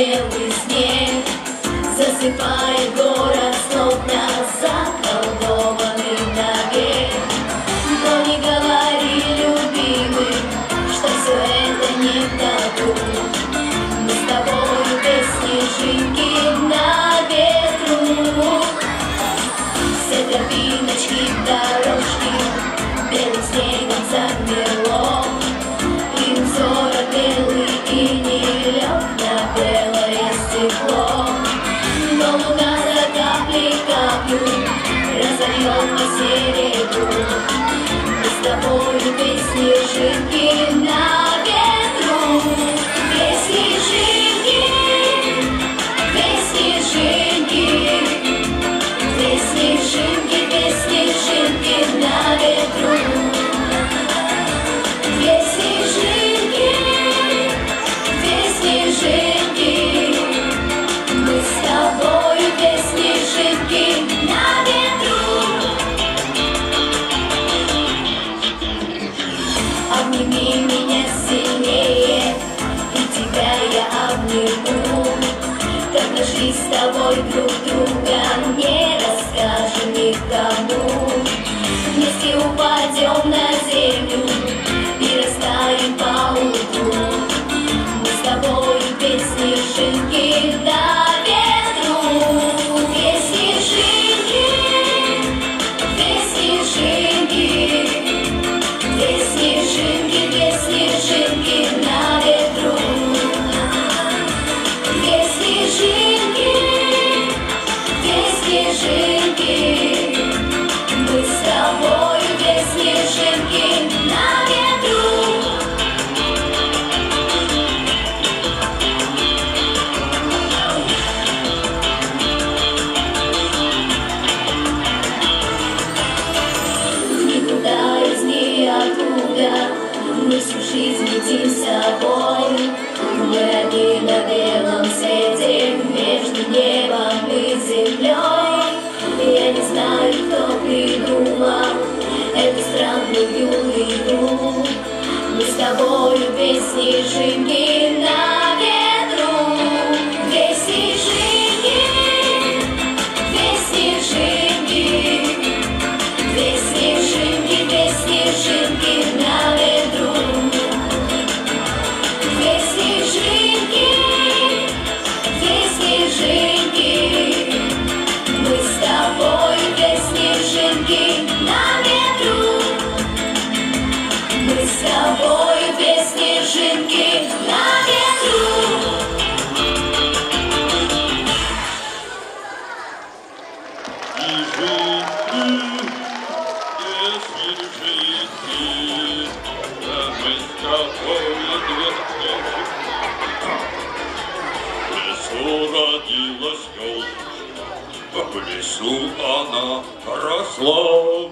белый снег засыпает город, словно заколдованный навек. Но не говори, любимый, что все это не табу. Мы с тобой без снежинки на ветру. Все тропиночки, дорожки белым снегом замело. И узоры белый и не лег на белое стекло. Но луна за каплей каплю разольет по серебру. Мы с тобой без снежинки на ветру. Без снежинки, без снежинки, без снежинки, без снежинки на ветру. Без снежинки, без снежинки, мы с тобой без снежинки на ветру. Обними меня сильнее, и тебя я обниму. Как нашли с тобой друг друга, не расскажем никому. Вместе упадем на землю и растаем поутру. Мы с тобой без снежинки на ветру. Без снежинки, без снежинки, без снежинки, без снежинки на ветру. Без снежинки, без снежинки, мы с тобой без снежинки на ветру. Никуда из ниоткуда мы всю жизнь летим с собой. Мы одни на белом свете, между небом и землей. Я не знаю, кто придумал эту странную игру. Мы с тобою без снежинки на ветру. Без снежинки, без снежинки, без снежинки, без снежинки на ветру. Без снежинки, без снежинки, мы с тобой без снежинки на ветру. Мы с тобой без снежинки на ветру. Родилась елочка, в лесу она росла.